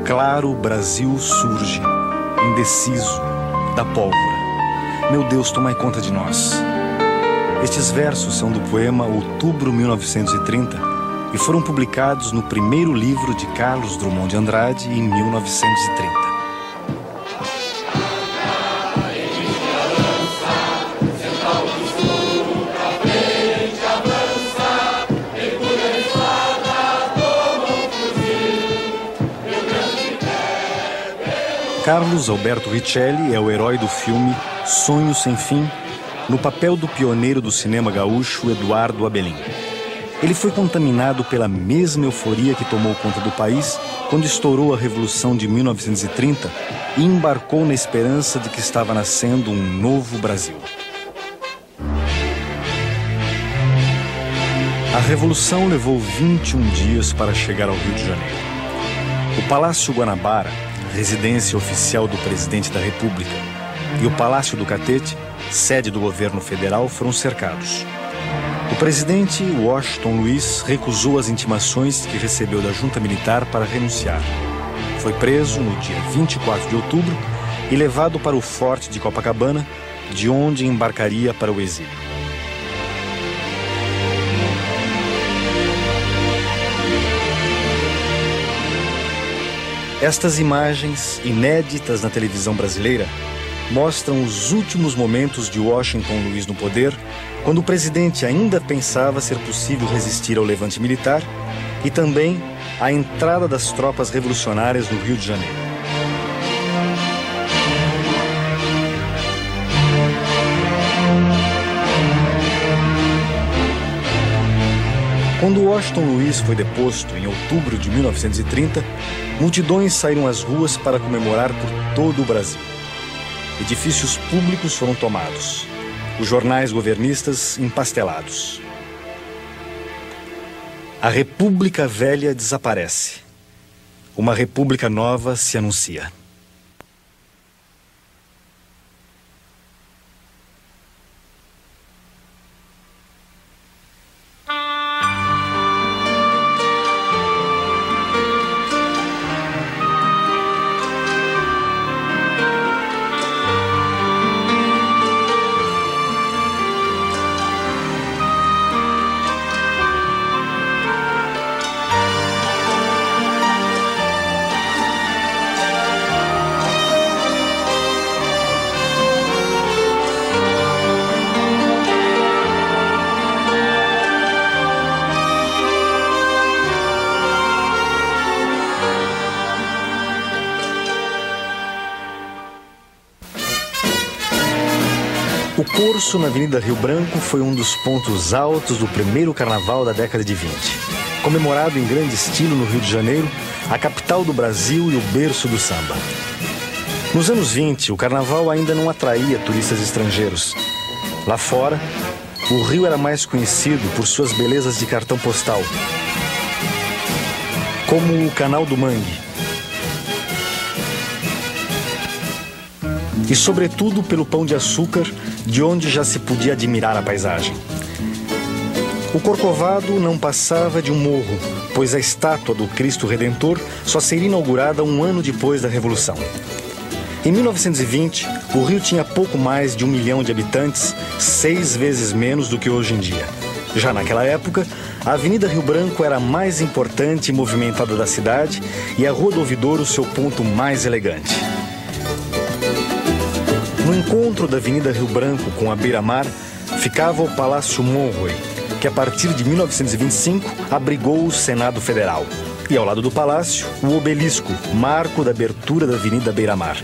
claro Brasil surge, indeciso, da pólvora. Meu Deus, tomai conta de nós. Estes versos são do poema Outubro 1930 e foram publicados no primeiro livro de Carlos Drummond de Andrade em 1930. Carlos Alberto Richelli é o herói do filme Sonho Sem Fim, no papel do pioneiro do cinema gaúcho Eduardo Abelim. Ele foi contaminado pela mesma euforia que tomou conta do país quando estourou a Revolução de 1930 e embarcou na esperança de que estava nascendo um novo Brasil. A Revolução levou 21 dias para chegar ao Rio de Janeiro. O Palácio Guanabara, residência oficial do presidente da República, e o Palácio do Catete, sede do governo federal, foram cercados. O presidente Washington Luiz recusou as intimações que recebeu da junta militar para renunciar. Foi preso no dia 24 de outubro e levado para o Forte de Copacabana, de onde embarcaria para o exílio. Estas imagens, inéditas na televisão brasileira, mostram os últimos momentos de Washington Luiz no poder, quando o presidente ainda pensava ser possível resistir ao levante militar, e também a entrada das tropas revolucionárias no Rio de Janeiro. Quando Washington Luiz foi deposto em outubro de 1930, multidões saíram às ruas para comemorar por todo o Brasil. Edifícios públicos foram tomados, os jornais governistas empastelados. A República Velha desaparece. Uma República Nova se anuncia. O Corso na Avenida Rio Branco foi um dos pontos altos do primeiro carnaval da década de 20. Comemorado em grande estilo no Rio de Janeiro, a capital do Brasil e o berço do samba. Nos anos 20, o carnaval ainda não atraía turistas estrangeiros. Lá fora, o Rio era mais conhecido por suas belezas de cartão postal, como o Canal do Mangue. E, sobretudo, pelo Pão de Açúcar, de onde já se podia admirar a paisagem. O Corcovado não passava de um morro, pois a estátua do Cristo Redentor só seria inaugurada um ano depois da Revolução. Em 1920, o Rio tinha pouco mais de 1 milhão de habitantes, 6 vezes menos do que hoje em dia. Já naquela época, a Avenida Rio Branco era a mais importante e movimentada da cidade e a Rua do Ouvidor o seu ponto mais elegante. No encontro da Avenida Rio Branco com a Beira-Mar, ficava o Palácio Monroe, que a partir de 1925 abrigou o Senado Federal. E ao lado do palácio, o Obelisco, marco da abertura da Avenida Beira-Mar.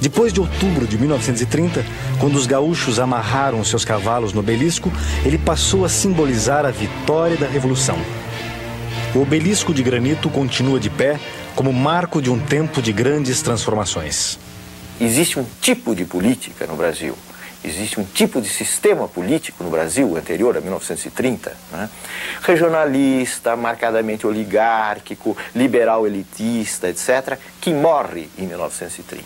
Depois de outubro de 1930, quando os gaúchos amarraram seus cavalos no Obelisco, ele passou a simbolizar a vitória da Revolução. O Obelisco de granito continua de pé como marco de um tempo de grandes transformações. Existe um tipo de política no Brasil, existe um tipo de sistema político no Brasil anterior a 1930, né? Regionalista, marcadamente oligárquico, liberal elitista, etc., que morre em 1930.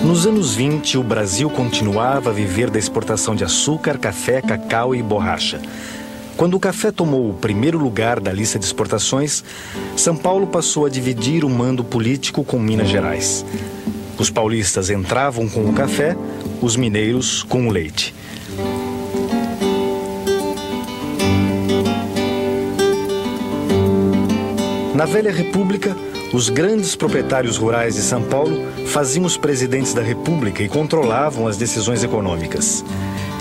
Nos anos 20, o Brasil continuava a viver da exportação de açúcar, café, cacau e borracha. Quando o café tomou o primeiro lugar da lista de exportações, São Paulo passou a dividir o mando político com Minas Gerais. Os paulistas entravam com o café, os mineiros com o leite. Na velha República, os grandes proprietários rurais de São Paulo faziam os presidentes da República e controlavam as decisões econômicas.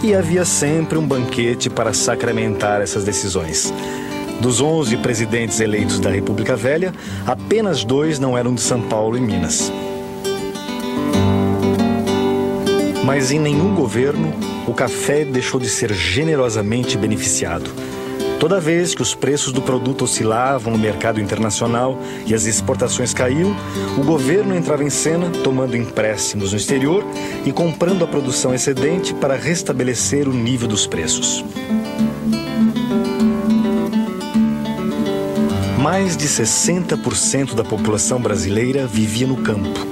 E havia sempre um banquete para sacramentar essas decisões. Dos 11 presidentes eleitos da República Velha, apenas 2 não eram de São Paulo e Minas. Mas em nenhum governo, o café deixou de ser generosamente beneficiado. Toda vez que os preços do produto oscilavam no mercado internacional e as exportações caíam, o governo entrava em cena tomando empréstimos no exterior e comprando a produção excedente para restabelecer o nível dos preços. Mais de 60% da população brasileira vivia no campo,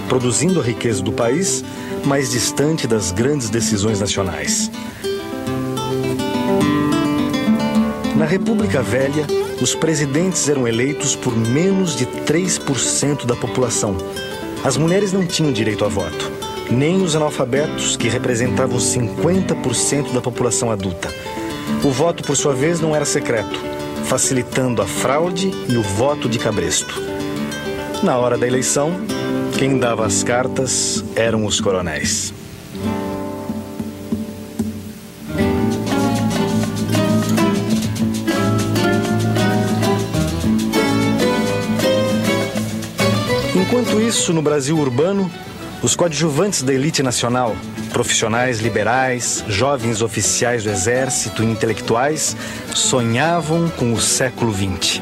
produzindo a riqueza do país, mais distante das grandes decisões nacionais. Na República Velha, os presidentes eram eleitos por menos de 3% da população. As mulheres não tinham direito a voto, nem os analfabetos, que representavam 50% da população adulta. O voto, por sua vez, não era secreto, facilitando a fraude e o voto de cabresto. Na hora da eleição, quem dava as cartas eram os coronéis. Enquanto isso, no Brasil urbano, os coadjuvantes da elite nacional, profissionais liberais, jovens oficiais do exército e intelectuais, sonhavam com o século XX.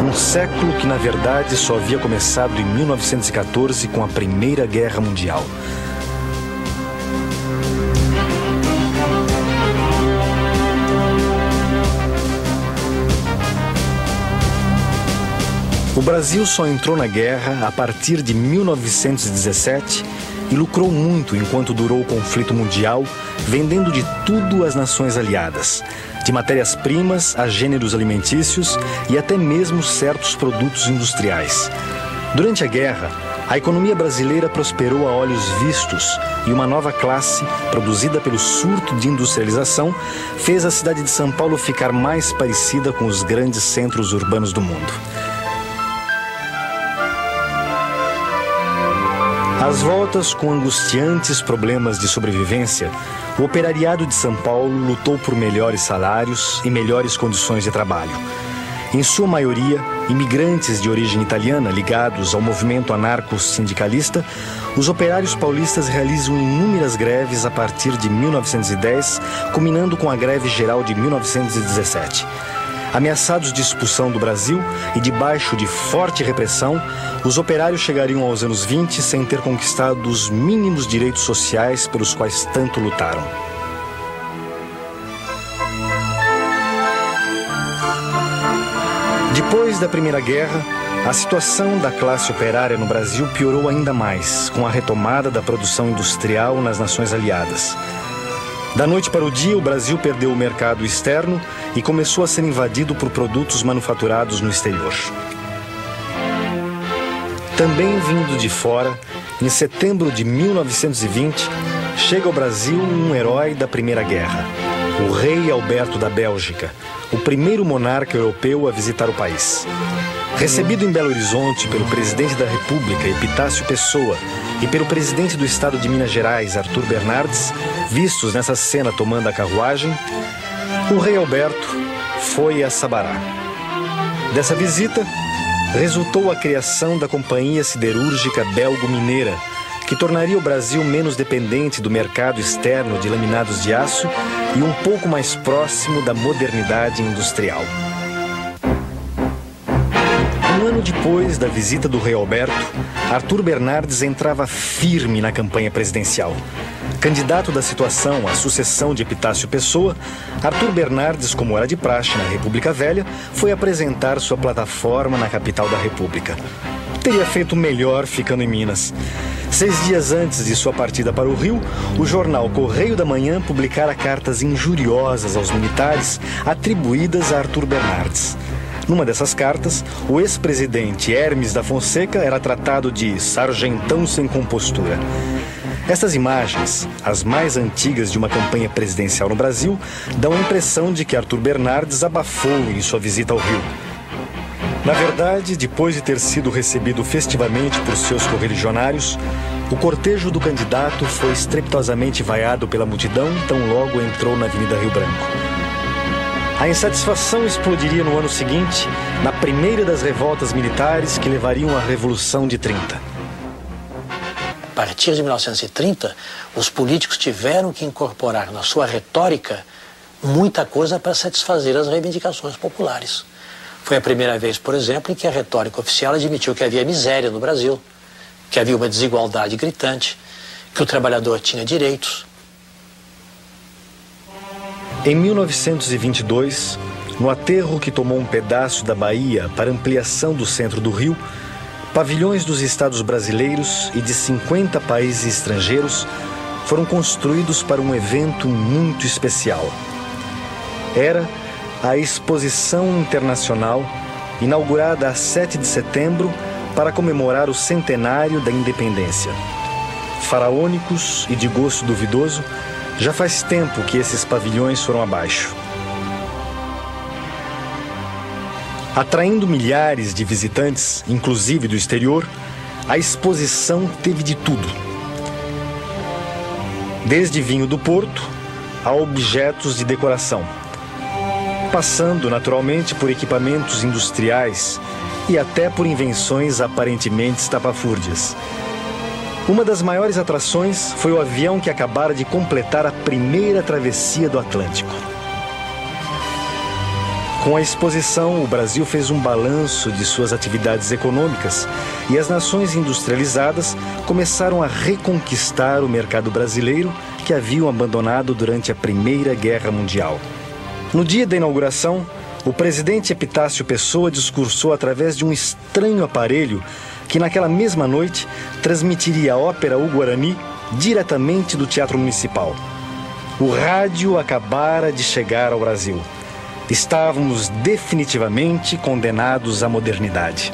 Um século que, na verdade, só havia começado em 1914 com a Primeira Guerra Mundial. O Brasil só entrou na guerra a partir de 1917 e lucrou muito enquanto durou o conflito mundial, vendendo de tudo às nações aliadas, de matérias-primas a gêneros alimentícios e até mesmo certos produtos industriais. Durante a guerra, a economia brasileira prosperou a olhos vistos e uma nova classe, produzida pelo surto de industrialização, fez a cidade de São Paulo ficar mais parecida com os grandes centros urbanos do mundo. Às voltas com angustiantes problemas de sobrevivência, o operariado de São Paulo lutou por melhores salários e melhores condições de trabalho. Em sua maioria, imigrantes de origem italiana ligados ao movimento anarco-sindicalista, os operários paulistas realizam inúmeras greves a partir de 1910, culminando com a greve geral de 1917. Ameaçados de expulsão do Brasil e debaixo de forte repressão, os operários chegariam aos anos 20 sem ter conquistado os mínimos direitos sociais pelos quais tanto lutaram. Depois da Primeira Guerra, a situação da classe operária no Brasil piorou ainda mais, com a retomada da produção industrial nas nações aliadas. Da noite para o dia, o Brasil perdeu o mercado externo e começou a ser invadido por produtos manufaturados no exterior. Também vindo de fora, em setembro de 1920, chega ao Brasil um herói da Primeira Guerra, o rei Alberto da Bélgica, o primeiro monarca europeu a visitar o país. Recebido em Belo Horizonte pelo presidente da República, Epitácio Pessoa, e pelo presidente do estado de Minas Gerais, Arthur Bernardes, vistos nessa cena tomando a carruagem, o rei Alberto foi a Sabará. Dessa visita, resultou a criação da Companhia Siderúrgica Belgo-Mineira, que tornaria o Brasil menos dependente do mercado externo de laminados de aço e um pouco mais próximo da modernidade industrial. Um ano depois da visita do rei Alberto, Arthur Bernardes entrava firme na campanha presidencial. Candidato da situação à sucessão de Epitácio Pessoa, Arthur Bernardes, como era de praxe na República Velha, foi apresentar sua plataforma na capital da República. teria feito melhor ficando em Minas. 6 dias antes de sua partida para o Rio, o jornal Correio da Manhã publicara cartas injuriosas aos militares atribuídas a Arthur Bernardes. Numa dessas cartas, o ex-presidente Hermes da Fonseca era tratado de sargentão sem compostura. Essas imagens, as mais antigas de uma campanha presidencial no Brasil, dão a impressão de que Arthur Bernardes abafou em sua visita ao Rio. Na verdade, depois de ter sido recebido festivamente por seus correligionários, o cortejo do candidato foi estrepitosamente vaiado pela multidão tão logo entrou na Avenida Rio Branco. A insatisfação explodiria no ano seguinte, na primeira das revoltas militares que levariam à Revolução de 30. A partir de 1930, os políticos tiveram que incorporar na sua retórica muita coisa para satisfazer as reivindicações populares. Foi a primeira vez, por exemplo, em que a retórica oficial admitiu que havia miséria no Brasil, que havia uma desigualdade gritante, que o trabalhador tinha direitos. Em 1922, no aterro que tomou um pedaço da Bahia para ampliação do centro do Rio, pavilhões dos estados brasileiros e de 50 países estrangeiros foram construídos para um evento muito especial. Era a Exposição Internacional, inaugurada a 7 de setembro para comemorar o centenário da independência. Faraônicos e de gosto duvidoso, já faz tempo que esses pavilhões foram abaixo. Atraindo milhares de visitantes, inclusive do exterior, a exposição teve de tudo. Desde vinho do Porto a objetos de decoração, passando naturalmente por equipamentos industriais e até por invenções aparentemente estapafúrdias. Uma das maiores atrações foi o avião que acabara de completar a primeira travessia do Atlântico. Com a exposição, o Brasil fez um balanço de suas atividades econômicas e as nações industrializadas começaram a reconquistar o mercado brasileiro que haviam abandonado durante a Primeira Guerra Mundial. No dia da inauguração, o presidente Epitácio Pessoa discursou através de um estranho aparelho que naquela mesma noite transmitiria a ópera O Guarani diretamente do Teatro Municipal. O rádio acabara de chegar ao Brasil. Estávamos definitivamente condenados à modernidade.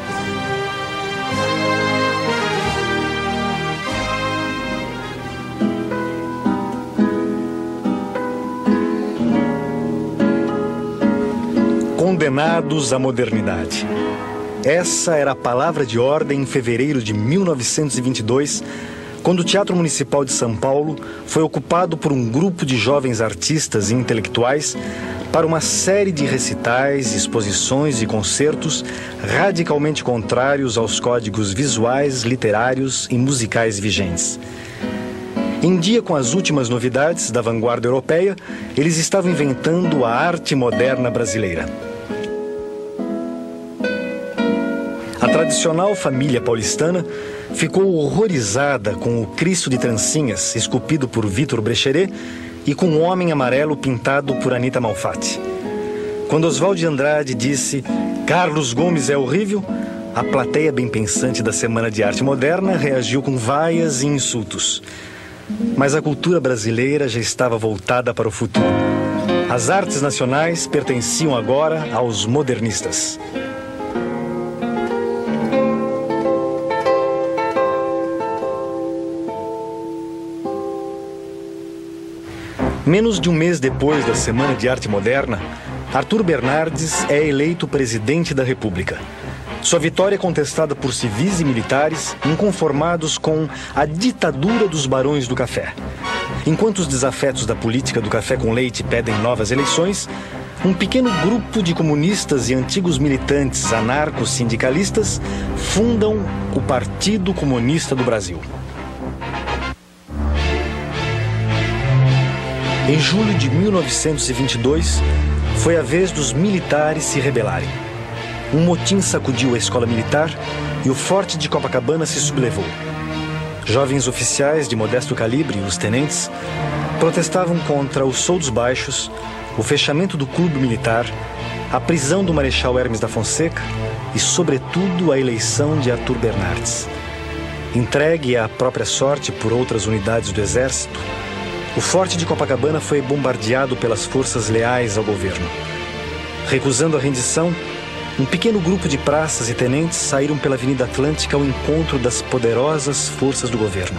Condenados à modernidade. Essa era a palavra de ordem em fevereiro de 1922, quando o Teatro Municipal de São Paulo foi ocupado por um grupo de jovens artistas e intelectuais para uma série de recitais, exposições e concertos radicalmente contrários aos códigos visuais, literários e musicais vigentes. Em dia com as últimas novidades da vanguarda europeia, eles estavam inventando a arte moderna brasileira. A tradicional família paulistana ficou horrorizada com o Cristo de trancinhas, esculpido por Vitor Brecheret, e com um homem amarelo pintado por Anita Malfatti. Quando Oswald de Andrade disse "Carlos Gomes é horrível", a plateia bem pensante da Semana de Arte Moderna reagiu com vaias e insultos. Mas a cultura brasileira já estava voltada para o futuro. As artes nacionais pertenciam agora aos modernistas. Menos de um mês depois da Semana de Arte Moderna, Arthur Bernardes é eleito presidente da República. Sua vitória é contestada por civis e militares inconformados com a ditadura dos barões do café. Enquanto os desafetos da política do café com leite pedem novas eleições, um pequeno grupo de comunistas e antigos militantes anarco-sindicalistas fundam o Partido Comunista do Brasil. Em julho de 1922, foi a vez dos militares se rebelarem. Um motim sacudiu a escola militar e o forte de Copacabana se sublevou. Jovens oficiais de modesto calibre, os tenentes, protestavam contra os soldos baixos, o fechamento do clube militar, a prisão do Marechal Hermes da Fonseca e, sobretudo, a eleição de Arthur Bernardes. Entregue à própria sorte por outras unidades do Exército, o forte de Copacabana foi bombardeado pelas forças leais ao governo. Recusando a rendição, um pequeno grupo de praças e tenentes saíram pela Avenida Atlântica ao encontro das poderosas forças do governo.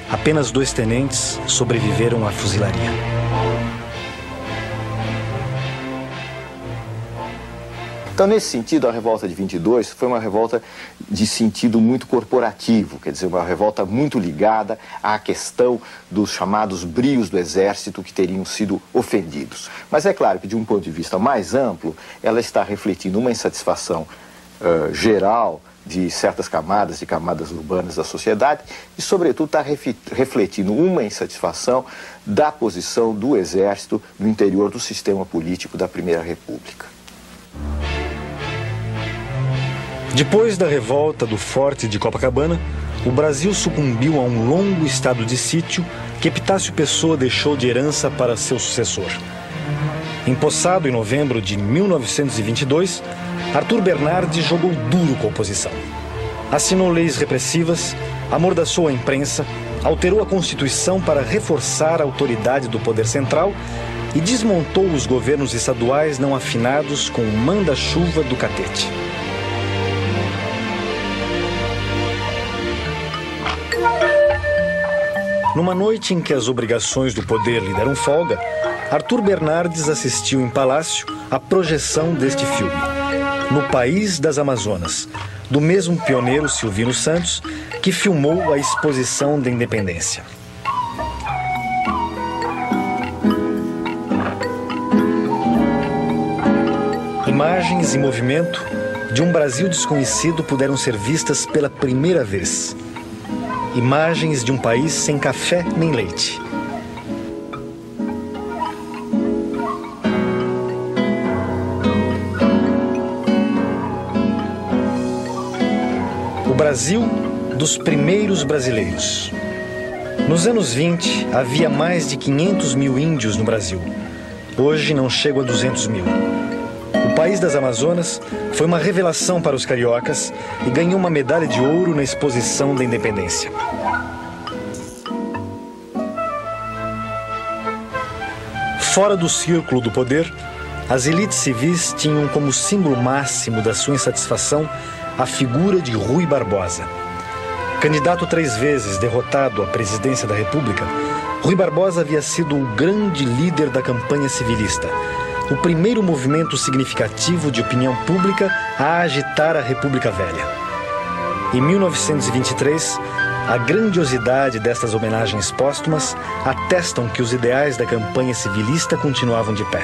Apenas 2 tenentes sobreviveram à fuzilaria. Então, nesse sentido, a revolta de 22 foi uma revolta de sentido muito corporativo, quer dizer, uma revolta muito ligada à questão dos chamados brios do Exército que teriam sido ofendidos. Mas é claro que, de um ponto de vista mais amplo, ela está refletindo uma insatisfação geral de certas camadas e camadas urbanas da sociedade e, sobretudo, está refletindo uma insatisfação da posição do Exército no interior do sistema político da Primeira República. Depois da revolta do Forte de Copacabana, o Brasil sucumbiu a um longo estado de sítio que Epitácio Pessoa deixou de herança para seu sucessor. Empossado em novembro de 1922, Arthur Bernardes jogou duro com a oposição. Assinou leis repressivas, amordaçou a imprensa, alterou a Constituição para reforçar a autoridade do poder central e desmontou os governos estaduais não afinados com o manda-chuva do catete. Numa noite em que as obrigações do poder lhe deram folga, Arthur Bernardes assistiu em palácio à projeção deste filme, No País das Amazonas, do mesmo pioneiro Silvino Santos, que filmou a Exposição da Independência. Imagens em movimento de um Brasil desconhecido puderam ser vistas pela primeira vez. Imagens de um país sem café nem leite. O Brasil dos primeiros brasileiros. Nos anos 20, havia mais de 500 mil índios no Brasil. Hoje não chegam a 200 mil. O País das Amazonas foi uma revelação para os cariocas e ganhou uma medalha de ouro na Exposição da Independência. Fora do círculo do poder, as elites civis tinham como símbolo máximo da sua insatisfação a figura de Rui Barbosa. Candidato 3 vezes derrotado à presidência da República, Rui Barbosa havia sido o grande líder da campanha civilista, o primeiro movimento significativo de opinião pública a agitar a República Velha. Em 1923, a grandiosidade destas homenagens póstumas atestam que os ideais da campanha civilista continuavam de pé.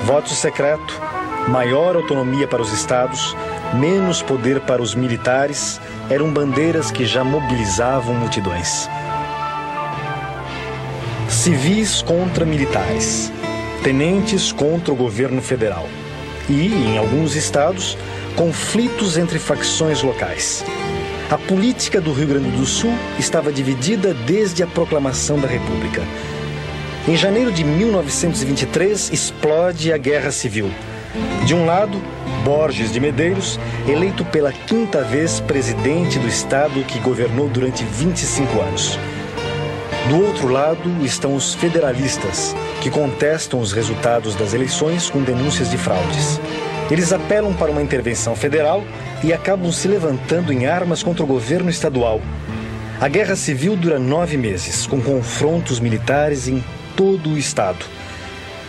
Voto secreto, maior autonomia para os estados, menos poder para os militares, eram bandeiras que já mobilizavam multidões. Civis contra militares, tenentes contra o governo federal e, em alguns estados, conflitos entre facções locais. A política do Rio Grande do Sul estava dividida desde a proclamação da República. Em janeiro de 1923, explode a Guerra Civil. De um lado, Borges de Medeiros, eleito pela 5ª vez presidente do estado que governou durante 25 anos. Do outro lado estão os federalistas, que contestam os resultados das eleições com denúncias de fraudes. Eles apelam para uma intervenção federal e acabam se levantando em armas contra o governo estadual. A Guerra Civil dura 9 meses, com confrontos militares em todo o estado.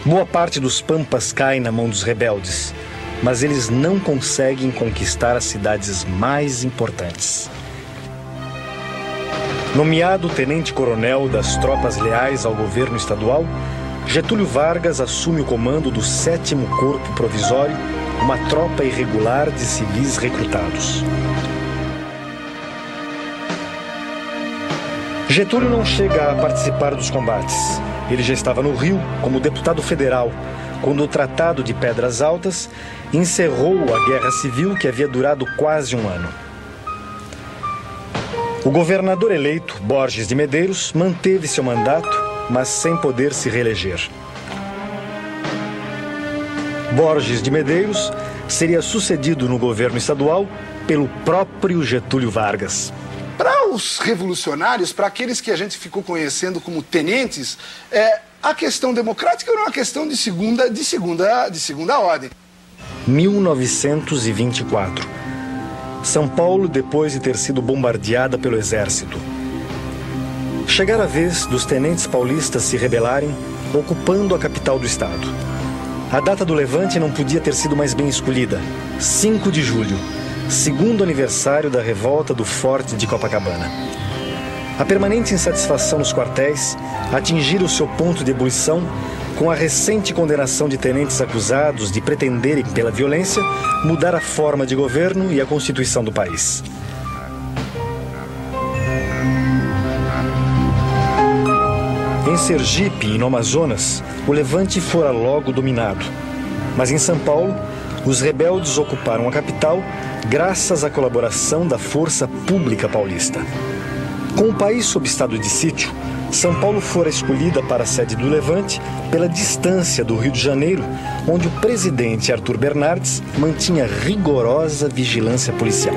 Boa parte dos pampas cai na mão dos rebeldes, mas eles não conseguem conquistar as cidades mais importantes. Nomeado tenente-coronel das tropas leais ao governo estadual, Getúlio Vargas assume o comando do 7º Corpo Provisório, uma tropa irregular de civis recrutados. Getúlio não chega a participar dos combates. Ele já estava no Rio como deputado federal, quando o Tratado de Pedras Altas encerrou a Guerra Civil que havia durado quase um ano. O governador eleito, Borges de Medeiros, manteve seu mandato, mas sem poder se reeleger. Borges de Medeiros seria sucedido no governo estadual pelo próprio Getúlio Vargas. Para os revolucionários, para aqueles que a gente ficou conhecendo como tenentes, a questão democrática era uma questão de segunda ordem. 1924. São Paulo, depois de ter sido bombardeada pelo exército. Chegara a vez dos tenentes paulistas se rebelarem, ocupando a capital do estado. A data do levante não podia ter sido mais bem escolhida. 5 de julho, segundo aniversário da revolta do Forte de Copacabana. A permanente insatisfação nos quartéis atingira o seu ponto de ebulição com a recente condenação de tenentes acusados de pretenderem, pela violência, mudar a forma de governo e a constituição do país. Em Sergipe e no Amazonas, o levante fora logo dominado. Mas em São Paulo, os rebeldes ocuparam a capital graças à colaboração da Força Pública Paulista. Com o país sob estado de sítio, São Paulo fora escolhida para a sede do levante pela distância do Rio de Janeiro, onde o presidente Arthur Bernardes mantinha rigorosa vigilância policial.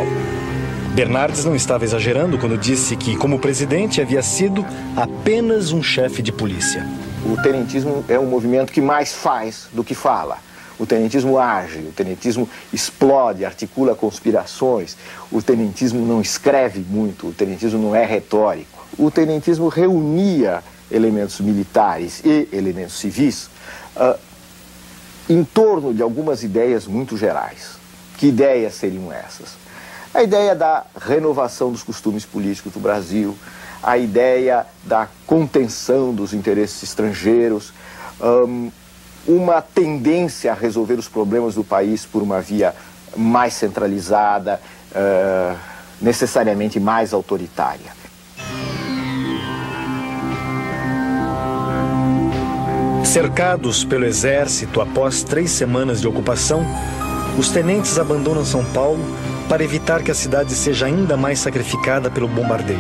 Bernardes não estava exagerando quando disse que, como presidente, havia sido apenas um chefe de polícia. O tenentismo é um movimento que mais faz do que fala. O tenentismo age, o tenentismo explode, articula conspirações. O tenentismo não escreve muito, o tenentismo não é retórico. O tenentismo reunia elementos militares e elementos civis em torno de algumas ideias muito gerais. Que ideias seriam essas? A ideia da renovação dos costumes políticos do Brasil, a ideia da contenção dos interesses estrangeiros, uma tendência a resolver os problemas do país por uma via mais centralizada, necessariamente mais autoritária. Cercados pelo exército após 3 semanas de ocupação, os tenentes abandonam São Paulo para evitar que a cidade seja ainda mais sacrificada pelo bombardeio.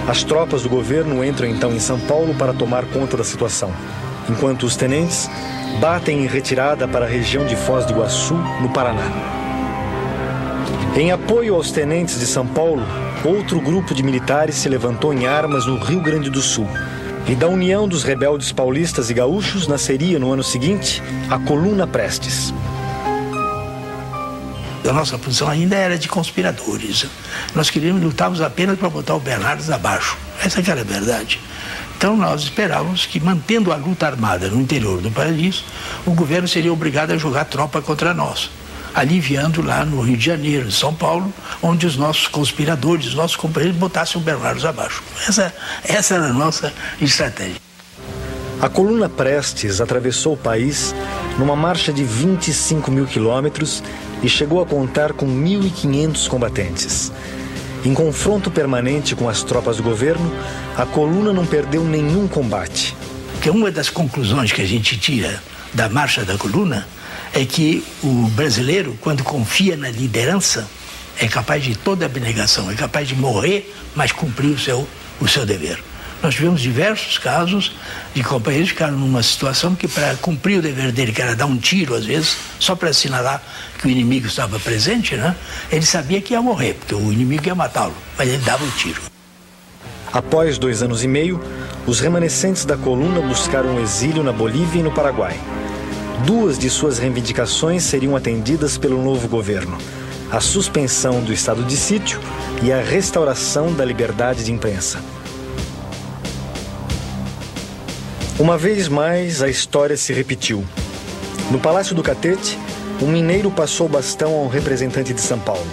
As tropas do governo entram então em São Paulo para tomar conta da situação, enquanto os tenentes batem em retirada para a região de Foz do Iguaçu, no Paraná. Em apoio aos tenentes de São Paulo, outro grupo de militares se levantou em armas no Rio Grande do Sul. E da união dos rebeldes paulistas e gaúchos nasceria no ano seguinte a Coluna Prestes. A nossa posição ainda era de conspiradores. Nós lutávamos apenas para botar o Bernardes abaixo. Essa que era a verdade. Então nós esperávamos que, mantendo a luta armada no interior do país, o governo seria obrigado a jogar tropa contra nós, aliviando lá no Rio de Janeiro, em São Paulo, onde os nossos conspiradores, os nossos companheiros botassem o Bernardes abaixo. Essa era a nossa estratégia. A Coluna Prestes atravessou o país numa marcha de 25 mil quilômetros e chegou a contar com 1.500 combatentes. Em confronto permanente com as tropas do governo, a Coluna não perdeu nenhum combate. Porque uma das conclusões que a gente tira da marcha da Coluna é que o brasileiro, quando confia na liderança, é capaz de toda abnegação, é capaz de morrer, mas cumprir o seu dever. Nós tivemos diversos casos de companheiros que ficaram numa situação que, para cumprir o dever dele, que era dar um tiro, às vezes, só para assinalar que o inimigo estava presente, né? Ele sabia que ia morrer, porque o inimigo ia matá-lo, mas ele dava o tiro. Após 2 anos e meio, os remanescentes da Coluna buscaram um exílio na Bolívia e no Paraguai. 2 de suas reivindicações seriam atendidas pelo novo governo: a suspensão do estado de sítio e a restauração da liberdade de imprensa. Uma vez mais, a história se repetiu. No Palácio do Catete, um mineiro passou o bastão a um representante de São Paulo.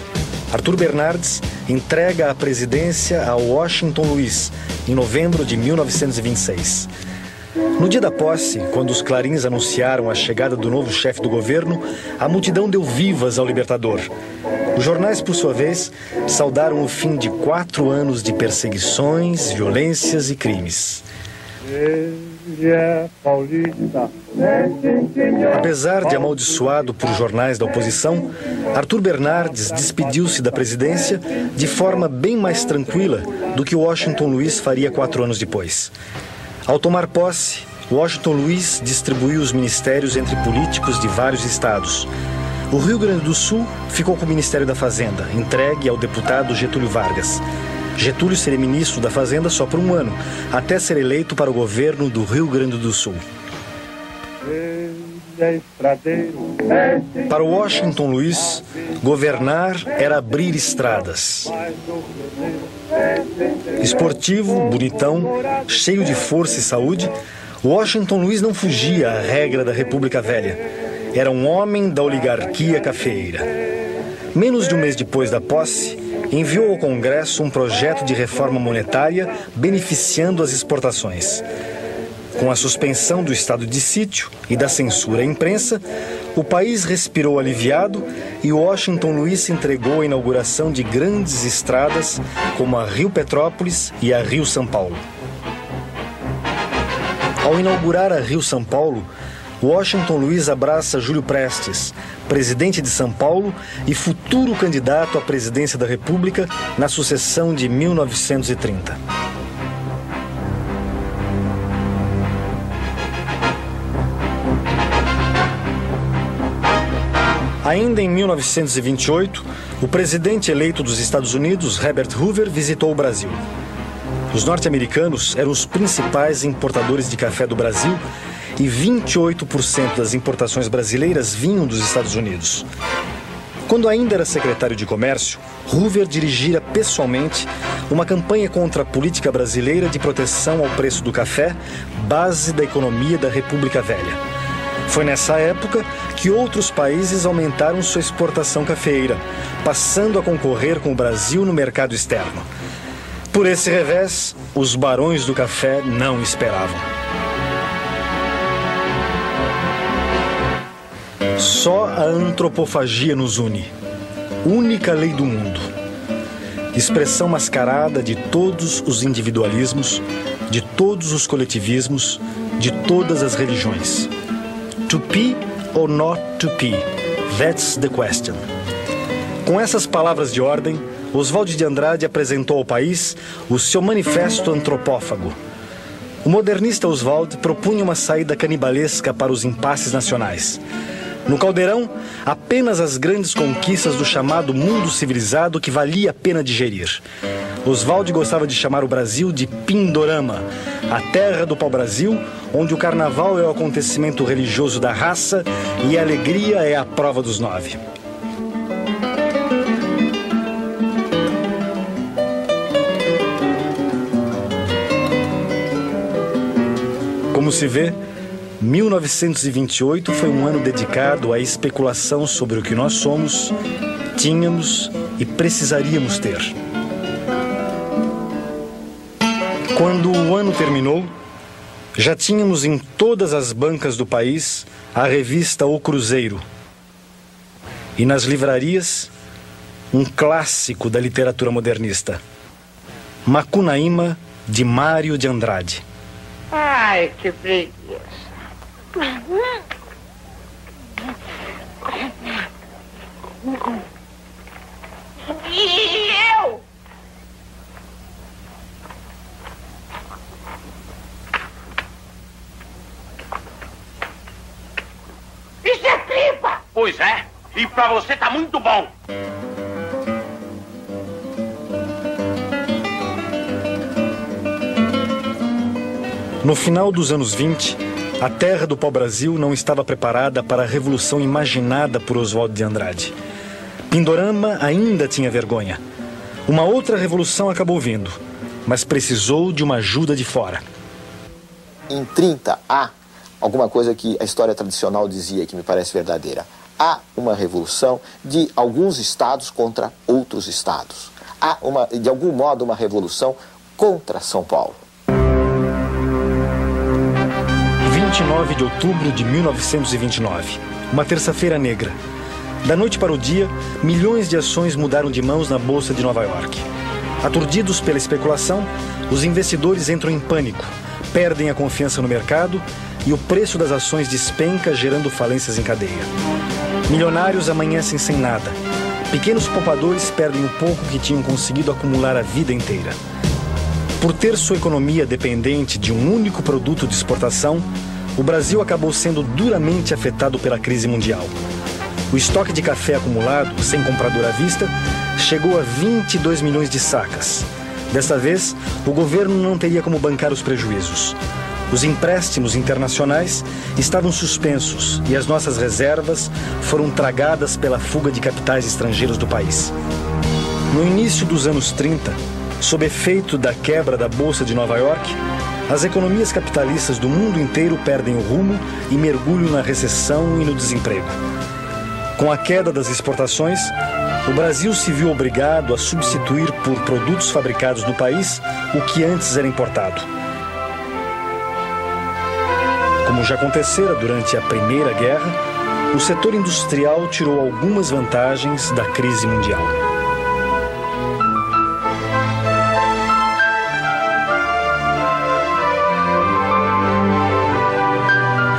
Arthur Bernardes entrega a presidência a Washington Luiz, em novembro de 1926. No dia da posse, quando os clarins anunciaram a chegada do novo chefe do governo, a multidão deu vivas ao libertador. Os jornais, por sua vez, saudaram o fim de 4 anos de perseguições, violências e crimes. Apesar de amaldiçoado por jornais da oposição, Arthur Bernardes despediu-se da presidência de forma bem mais tranquila do que Washington Luiz faria 4 anos depois. Ao tomar posse, Washington Luiz distribuiu os ministérios entre políticos de vários estados. O Rio Grande do Sul ficou com o Ministério da Fazenda, entregue ao deputado Getúlio Vargas. Getúlio seria ministro da Fazenda só por um ano, até ser eleito para o governo do Rio Grande do Sul. Para Washington Luiz, governar era abrir estradas. Esportivo, bonitão, cheio de força e saúde, Washington Luiz não fugia à regra da República Velha. Era um homem da oligarquia cafeeira. Menos de um mês depois da posse, enviou ao Congresso um projeto de reforma monetária beneficiando as exportações. Com a suspensão do estado de sítio e da censura à imprensa, o país respirou aliviado e Washington Luiz se entregou à inauguração de grandes estradas como a Rio-Petrópolis e a Rio-São Paulo. Ao inaugurar a Rio-São Paulo, Washington Luiz abraça Júlio Prestes, presidente de São Paulo e futuro candidato à presidência da República na sucessão de 1930. Ainda em 1928, o presidente eleito dos Estados Unidos, Herbert Hoover, visitou o Brasil. Os norte-americanos eram os principais importadores de café do Brasil e 28% das importações brasileiras vinham dos Estados Unidos. Quando ainda era secretário de Comércio, Hoover dirigira pessoalmente uma campanha contra a política brasileira de proteção ao preço do café, base da economia da República Velha. Foi nessa época que outros países aumentaram sua exportação cafeeira, passando a concorrer com o Brasil no mercado externo. Por esse revés, os barões do café não esperavam. Só a antropofagia nos une. Única lei do mundo. Expressão mascarada de todos os individualismos, de todos os coletivismos, de todas as religiões. To be or not to be? That's the question. Com essas palavras de ordem, Oswald de Andrade apresentou ao país o seu manifesto antropófago. O modernista Oswald propunha uma saída canibalesca para os impasses nacionais. No caldeirão, apenas as grandes conquistas do chamado mundo civilizado que valia a pena digerir. Oswald gostava de chamar o Brasil de Pindorama, a terra do pau-brasil, onde o carnaval é o acontecimento religioso da raça e a alegria é a prova dos 9. Como se vê, 1928 foi um ano dedicado à especulação sobre o que nós somos, tínhamos e precisaríamos ter. Quando o ano terminou, já tínhamos em todas as bancas do país a revista O Cruzeiro. E nas livrarias, um clássico da literatura modernista, Macunaíma, de Mário de Andrade. Ai, que preguiça. E eu? Isso é pipa! Pois é, e pra você tá muito bom. No final dos anos 20, a terra do pau-brasil não estava preparada para a revolução imaginada por Oswald de Andrade. Pindorama ainda tinha vergonha. Uma outra revolução acabou vindo, mas precisou de uma ajuda de fora. Em 30 há alguma coisa que a história tradicional dizia que me parece verdadeira. Há uma revolução de alguns estados contra outros estados. Há, de algum modo, uma revolução contra São Paulo. 29 de outubro de 1929, uma terça-feira negra. Da noite para o dia, milhões de ações mudaram de mãos na Bolsa de Nova York. Aturdidos pela especulação, os investidores entram em pânico, perdem a confiança no mercado e o preço das ações despenca, gerando falências em cadeia. Milionários amanhecem sem nada. Pequenos poupadores perdem o pouco que tinham conseguido acumular a vida inteira. Por ter sua economia dependente de um único produto de exportação, o Brasil acabou sendo duramente afetado pela crise mundial. O estoque de café acumulado, sem comprador à vista, chegou a 22 milhões de sacas. Desta vez, o governo não teria como bancar os prejuízos. Os empréstimos internacionais estavam suspensos e as nossas reservas foram tragadas pela fuga de capitais estrangeiros do país. No início dos anos 30, sob efeito da quebra da Bolsa de Nova York, as economias capitalistas do mundo inteiro perdem o rumo e mergulham na recessão e no desemprego. Com a queda das exportações, o Brasil se viu obrigado a substituir por produtos fabricados no país o que antes era importado. Como já acontecera durante a Primeira Guerra, o setor industrial tirou algumas vantagens da crise mundial.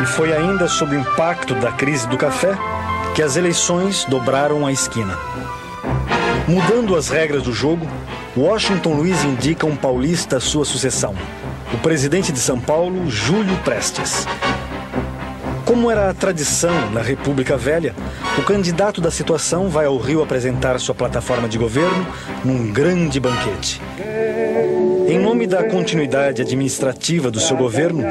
E foi ainda sob o impacto da crise do café que as eleições dobraram a esquina. Mudando as regras do jogo, Washington Luiz indica um paulista à sua sucessão, o presidente de São Paulo, Júlio Prestes. Como era a tradição na República Velha, o candidato da situação vai ao Rio apresentar sua plataforma de governo num grande banquete. Em nome da continuidade administrativa do seu governo,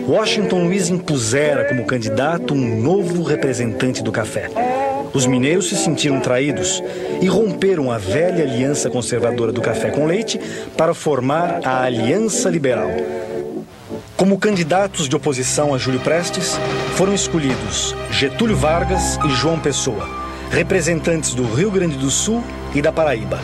Washington Luiz impusera como candidato um novo representante do café. Os mineiros se sentiram traídos e romperam a velha aliança conservadora do café com leite para formar a Aliança Liberal. Como candidatos de oposição a Júlio Prestes, foram escolhidos Getúlio Vargas e João Pessoa, representantes do Rio Grande do Sul e da Paraíba.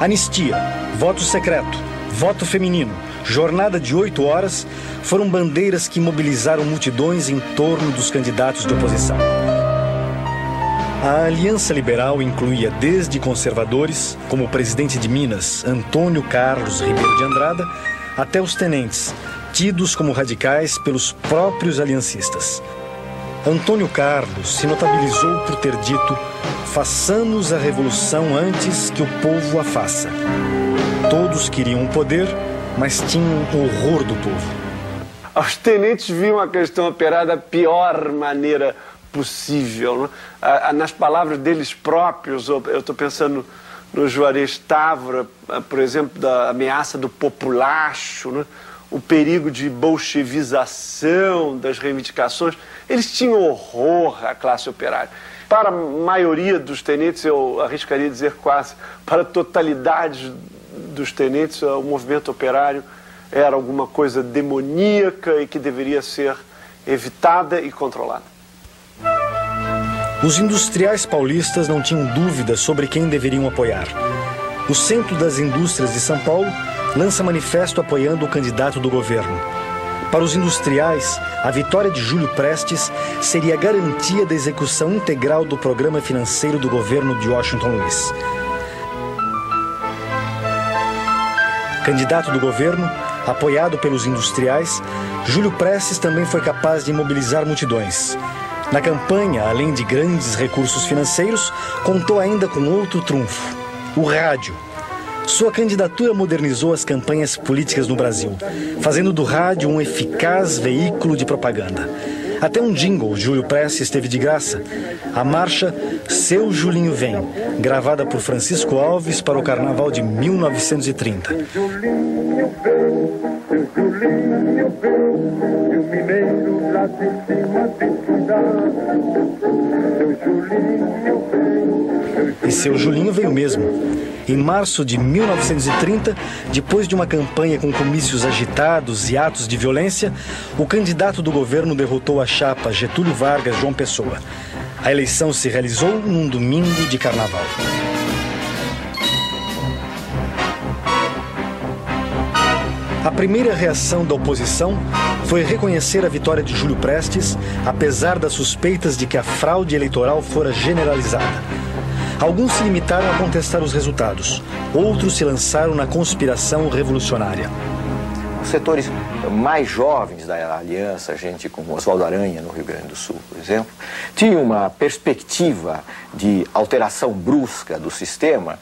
Anistia, voto secreto, voto feminino, jornada de 8 horas foram bandeiras que mobilizaram multidões em torno dos candidatos de oposição. A Aliança Liberal incluía desde conservadores, como o presidente de Minas, Antônio Carlos Ribeiro de Andrada, até os tenentes, tidos como radicais pelos próprios aliancistas. Antônio Carlos se notabilizou por ter dito: façamos a revolução antes que o povo a faça. Todos queriam o poder, mas tinham horror do povo. Os tenentes viam a questão operar da pior maneira possível, né? Nas palavras deles próprios, eu estou pensando no Juarez Távora, por exemplo, da ameaça do populacho, né? O perigo de bolchevização das reivindicações. Eles tinham horror à classe operária. Para a maioria dos tenentes, eu arriscaria dizer quase, para a totalidade dos tenentes, o movimento operário era alguma coisa demoníaca e que deveria ser evitada e controlada. Os industriais paulistas não tinham dúvida sobre quem deveriam apoiar. O Centro das Indústrias de São Paulo lança manifesto apoiando o candidato do governo. Para os industriais, a vitória de Júlio Prestes seria a garantia da execução integral do programa financeiro do governo de Washington Luiz. Candidato do governo, apoiado pelos industriais, Júlio Prestes também foi capaz de mobilizar multidões. Na campanha, além de grandes recursos financeiros, contou ainda com outro trunfo: o rádio. Sua candidatura modernizou as campanhas políticas no Brasil, fazendo do rádio um eficaz veículo de propaganda. Até um jingle Júlio Prestes teve de graça: a marcha Seu Julinho Vem, gravada por Francisco Alves para o Carnaval de 1930. E Seu Julinho veio mesmo. Em março de 1930, depois de uma campanha com comícios agitados e atos de violência, o candidato do governo derrotou a chapa Getúlio Vargas João Pessoa. A eleição se realizou num domingo de carnaval. A primeira reação da oposição foi reconhecer a vitória de Júlio Prestes, apesar das suspeitas de que a fraude eleitoral fora generalizada. Alguns se limitaram a contestar os resultados, outros se lançaram na conspiração revolucionária. Os setores mais jovens da Aliança, gente como Oswaldo Aranha, no Rio Grande do Sul, por exemplo, tinham uma perspectiva de alteração brusca do sistema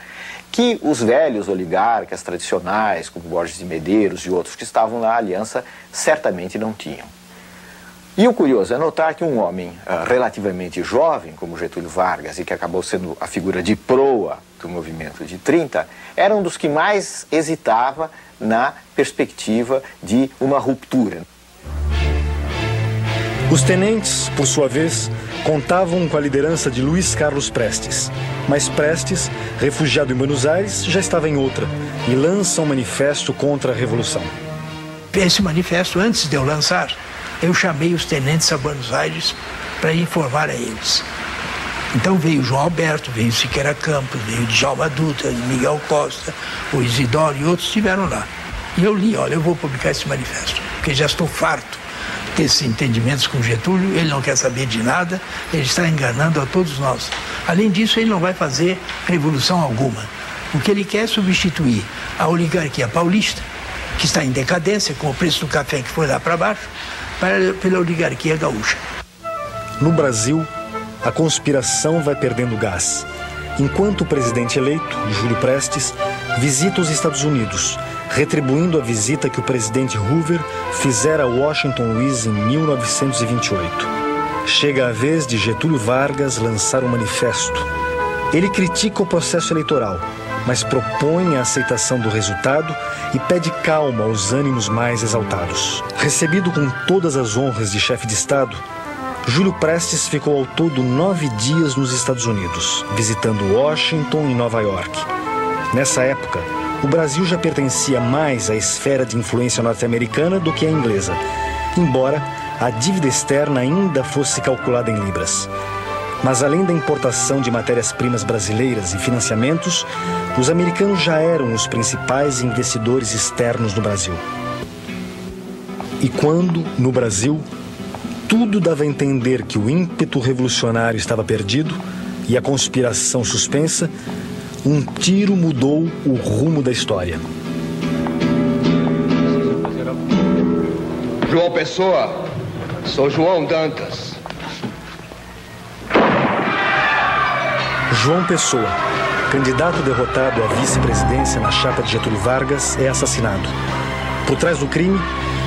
que os velhos oligarcas tradicionais, como Borges de Medeiros e outros que estavam na aliança, certamente não tinham. E o curioso é notar que um homem relativamente jovem, como Getúlio Vargas, e que acabou sendo a figura de proa do movimento de 30, era um dos que mais hesitava na perspectiva de uma ruptura. Os tenentes, por sua vez, contavam com a liderança de Luiz Carlos Prestes. Mas Prestes, refugiado em Buenos Aires, já estava em outra e lança um manifesto contra a Revolução. Esse manifesto, antes de eu lançar, eu chamei os tenentes a Buenos Aires para informar a eles. Então veio João Alberto, veio Siqueira Campos, veio Djalma Dutra, Miguel Costa, o Isidoro e outros estiveram lá. E eu li, olha, eu vou publicar esse manifesto, porque já estou farto desses entendimentos com Getúlio, ele não quer saber de nada, ele está enganando a todos nós. Além disso, ele não vai fazer revolução alguma. O que ele quer é substituir a oligarquia paulista, que está em decadência, com o preço do café que foi lá para baixo, pela oligarquia gaúcha. No Brasil, a conspiração vai perdendo gás. Enquanto o presidente eleito, Júlio Prestes, visita os Estados Unidos, retribuindo a visita que o presidente Hoover fizera a Washington Luiz em 1928. Chega a vez de Getúlio Vargas lançar um manifesto. Ele critica o processo eleitoral, mas propõe a aceitação do resultado e pede calma aos ânimos mais exaltados. Recebido com todas as honras de chefe de Estado, Júlio Prestes ficou ao todo 9 dias nos Estados Unidos, visitando Washington e Nova York. Nessa época, o Brasil já pertencia mais à esfera de influência norte-americana do que à inglesa, embora a dívida externa ainda fosse calculada em libras. Mas além da importação de matérias-primas brasileiras e financiamentos, os americanos já eram os principais investidores externos no Brasil. E quando, no Brasil, tudo dava a entender que o ímpeto revolucionário estava perdido e a conspiração suspensa, um tiro mudou o rumo da história. João Pessoa, sou João Dantas. João Pessoa, candidato derrotado à vice-presidência na chapa de Getúlio Vargas, é assassinado. Por trás do crime,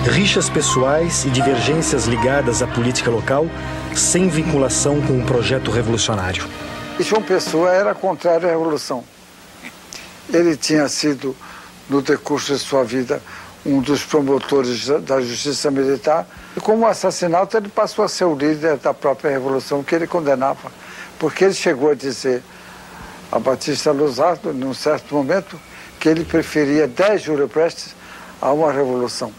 rixas pessoais e divergências ligadas à política local, sem vinculação com o projeto revolucionário. João Pessoa era contrário à Revolução. Ele tinha sido, no decurso de sua vida, um dos promotores da justiça militar. E como assassinato, ele passou a ser o líder da própria Revolução que ele condenava. Porque ele chegou a dizer a Batista Lousado, num certo momento, que ele preferia 10 Júlio Prestes a uma revolução.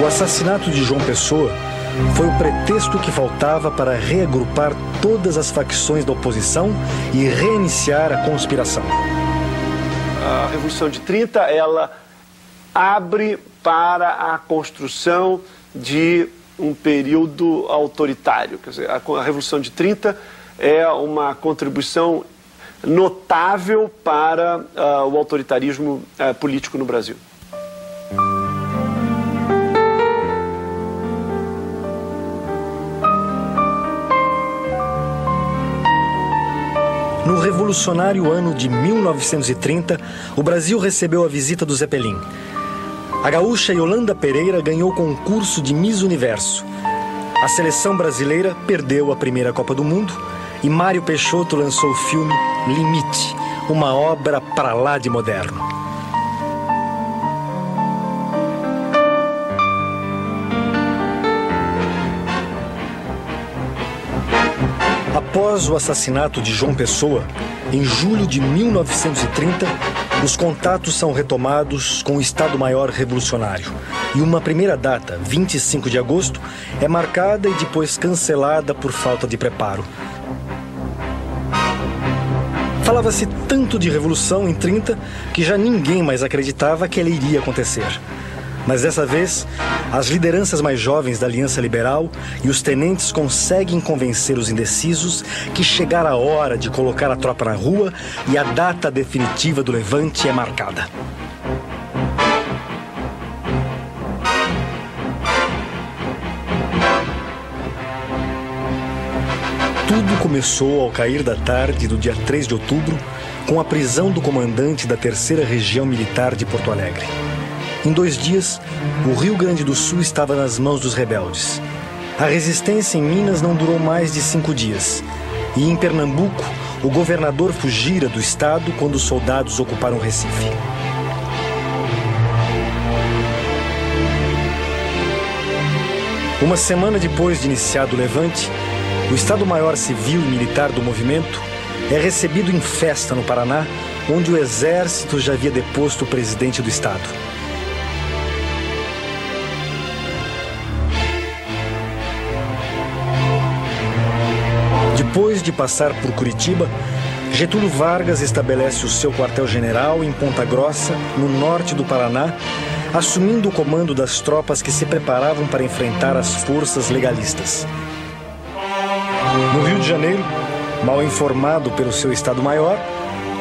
O assassinato de João Pessoa foi o pretexto que faltava para reagrupar todas as facções da oposição e reiniciar a conspiração. A Revolução de 30, ela abre para a construção de um período autoritário. Quer dizer, a Revolução de 30 é uma contribuição notável para o autoritarismo político no Brasil. No revolucionário ano de 1930, o Brasil recebeu a visita do Zeppelin. A gaúcha Yolanda Pereira ganhou o concurso de Miss Universo. A seleção brasileira perdeu a primeira Copa do Mundo e Mário Peixoto lançou o filme Limite, uma obra pra lá de moderno. Após o assassinato de João Pessoa, em julho de 1930, os contatos são retomados com o Estado-Maior Revolucionário. E uma primeira data, 25 de agosto, é marcada e depois cancelada por falta de preparo. Falava-se tanto de revolução em 30 que já ninguém mais acreditava que ela iria acontecer. Mas dessa vez, as lideranças mais jovens da Aliança Liberal e os tenentes conseguem convencer os indecisos que chegara a hora de colocar a tropa na rua e a data definitiva do levante é marcada. Tudo começou ao cair da tarde do dia 3 de outubro, com a prisão do comandante da 3ª Região Militar de Porto Alegre. Em 2 dias, o Rio Grande do Sul estava nas mãos dos rebeldes. A resistência em Minas não durou mais de 5 dias. E em Pernambuco, o governador fugira do estado quando os soldados ocuparam Recife. Uma semana depois de iniciado o levante, o Estado-Maior Civil e Militar do movimento é recebido em festa no Paraná, onde o Exército já havia deposto o presidente do estado. Depois de passar por Curitiba, Getúlio Vargas estabelece o seu quartel-general em Ponta Grossa, no norte do Paraná, assumindo o comando das tropas que se preparavam para enfrentar as forças legalistas. No Rio de Janeiro, mal informado pelo seu Estado-Maior,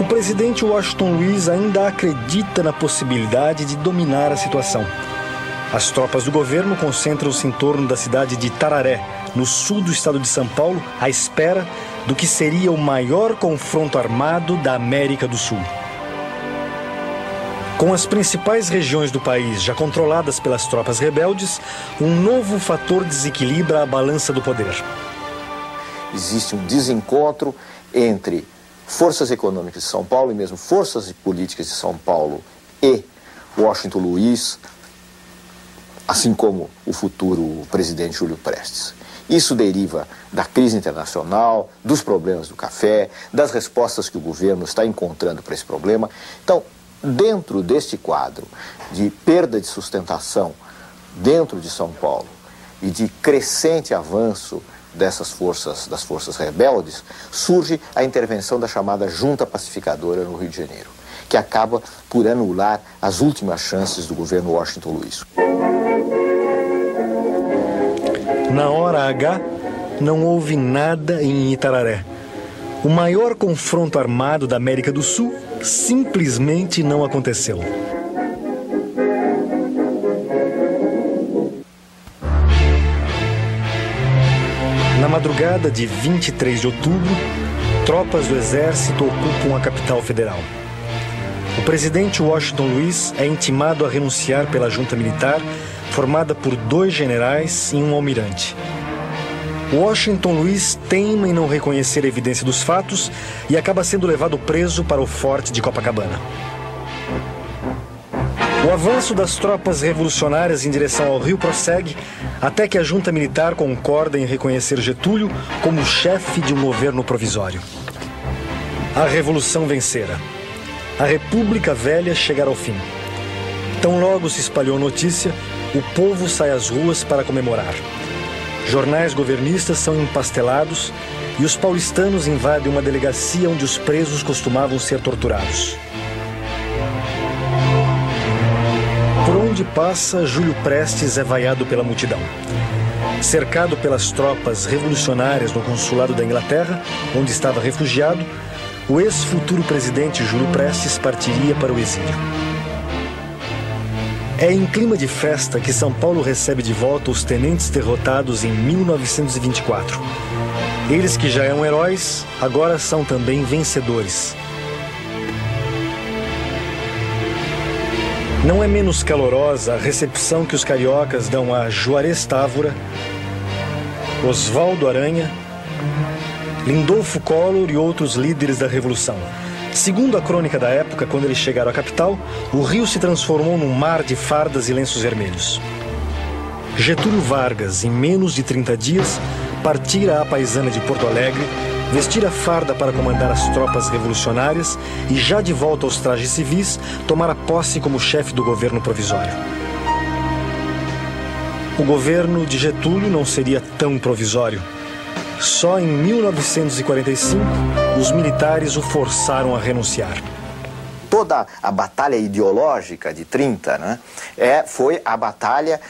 o presidente Washington Luiz ainda acredita na possibilidade de dominar a situação. As tropas do governo concentram-se em torno da cidade de Itararé, no sul do estado de São Paulo, à espera do que seria o maior confronto armado da América do Sul. Com as principais regiões do país já controladas pelas tropas rebeldes, um novo fator desequilibra a balança do poder. Existe um desencontro entre forças econômicas de São Paulo e mesmo forças políticas de São Paulo e Washington Luiz, assim como o futuro presidente Júlio Prestes. Isso deriva da crise internacional, dos problemas do café, das respostas que o governo está encontrando para esse problema. Então, dentro deste quadro de perda de sustentação dentro de São Paulo e de crescente avanço das forças rebeldes, surge a intervenção da chamada Junta Pacificadora no Rio de Janeiro, que acaba por anular as últimas chances do governo Washington Luiz. Na hora H, não houve nada em Itararé. O maior confronto armado da América do Sul simplesmente não aconteceu. Na madrugada de 23 de outubro, tropas do Exército ocupam a capital federal. O presidente Washington Luiz é intimado a renunciar pela junta militar, formada por 2 generais e um almirante. Washington Luiz teima em não reconhecer a evidência dos fatos e acaba sendo levado preso para o forte de Copacabana. O avanço das tropas revolucionárias em direção ao Rio prossegue até que a junta militar concorda em reconhecer Getúlio como chefe de um governo provisório. A revolução vencera. A República Velha chegara ao fim. Tão logo se espalhou a notícia, o povo sai às ruas para comemorar. Jornais governistas são empastelados e os paulistanos invadem uma delegacia onde os presos costumavam ser torturados. Por onde passa, Júlio Prestes é vaiado pela multidão. Cercado pelas tropas revolucionárias no consulado da Inglaterra, onde estava refugiado, o ex-futuro presidente Júlio Prestes partiria para o exílio. É em clima de festa que São Paulo recebe de volta os tenentes derrotados em 1924. Eles que já eram heróis, agora são também vencedores. Não é menos calorosa a recepção que os cariocas dão a Juarez Távora, Oswaldo Aranha, Lindolfo Collor e outros líderes da Revolução. Segundo a crônica da época, quando eles chegaram à capital, o Rio se transformou num mar de fardas e lenços vermelhos. Getúlio Vargas, em menos de 30 dias, partira à paisana de Porto Alegre, vestira farda para comandar as tropas revolucionárias e, já de volta aos trajes civis, tomara posse como chefe do governo provisório. O governo de Getúlio não seria tão provisório. Só em 1945, os militares o forçaram a renunciar. Toda a batalha ideológica de 30, né, foi a batalha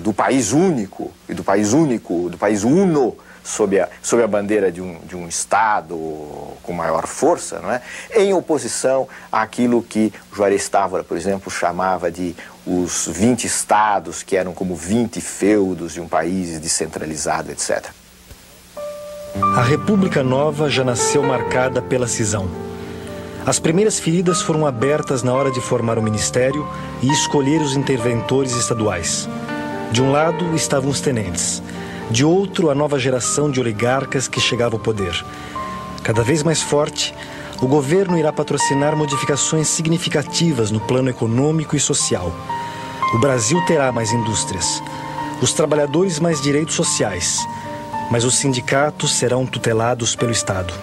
do país único, e do país uno, sob a bandeira de um Estado com maior força, não é? Em oposição àquilo que Juarez Távora, por exemplo, chamava de os 20 estados, que eram como 20 feudos de um país descentralizado, etc. A República Nova já nasceu marcada pela cisão. As primeiras feridas foram abertas na hora de formar o ministério e escolher os interventores estaduais. De um lado estavam os tenentes, de outro a nova geração de oligarcas que chegava ao poder. Cada vez mais forte, o governo irá patrocinar modificações significativas no plano econômico e social. O Brasil terá mais indústrias, os trabalhadores mais direitos sociais, mas os sindicatos serão tutelados pelo Estado.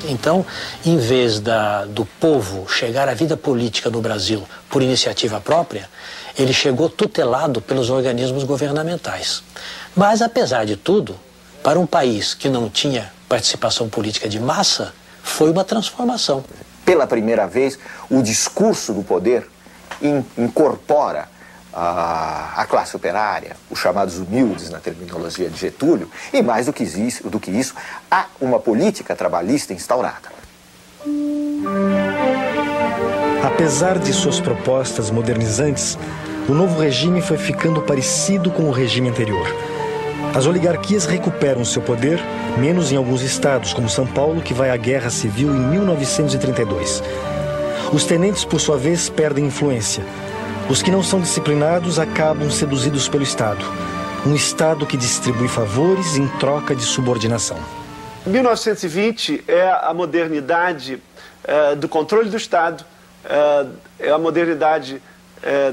Então, em vez do povo chegar à vida política no Brasil por iniciativa própria, ele chegou tutelado pelos organismos governamentais. Mas, apesar de tudo, para um país que não tinha participação política de massa, foi uma transformação. Pela primeira vez, o discurso do poder incorpora a classe operária, os chamados humildes na terminologia de Getúlio, e mais do que isso, há uma política trabalhista instaurada. Apesar de suas propostas modernizantes, o novo regime foi ficando parecido com o regime anterior. As oligarquias recuperam seu poder, menos em alguns estados, como São Paulo, que vai à guerra civil em 1932. Os tenentes, por sua vez, perdem influência. Os que não são disciplinados acabam seduzidos pelo Estado. Um Estado que distribui favores em troca de subordinação. 1920 é a modernidade do controle do Estado, é a modernidade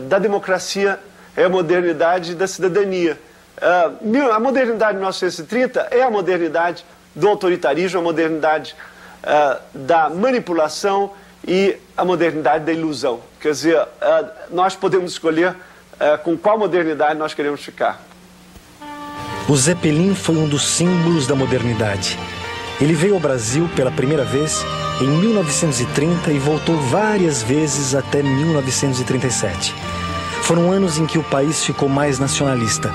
da democracia, é a modernidade da cidadania. A modernidade de 1930 é a modernidade do autoritarismo, a modernidade da manipulação e a modernidade da ilusão. Quer dizer, nós podemos escolher com qual modernidade nós queremos ficar. O Zeppelin foi um dos símbolos da modernidade. Ele veio ao Brasil pela primeira vez em 1930 e voltou várias vezes até 1937. Foram anos em que o país ficou mais nacionalista,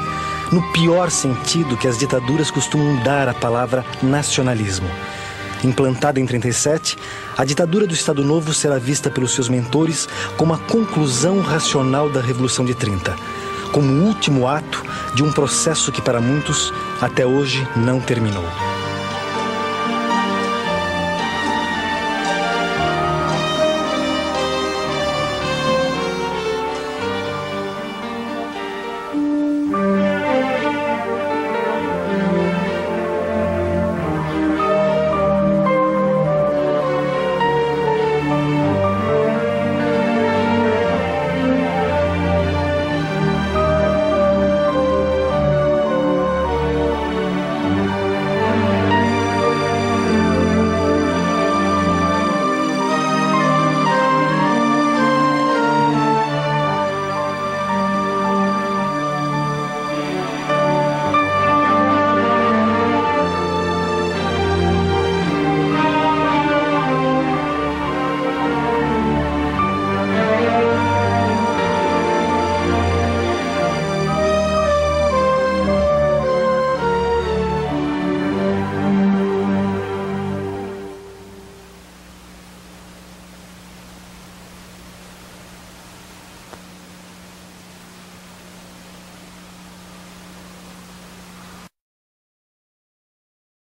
no pior sentido que as ditaduras costumam dar à palavra nacionalismo. Implantada em 37, a ditadura do Estado Novo será vista pelos seus mentores como a conclusão racional da Revolução de 30, como o último ato de um processo que para muitos até hoje não terminou.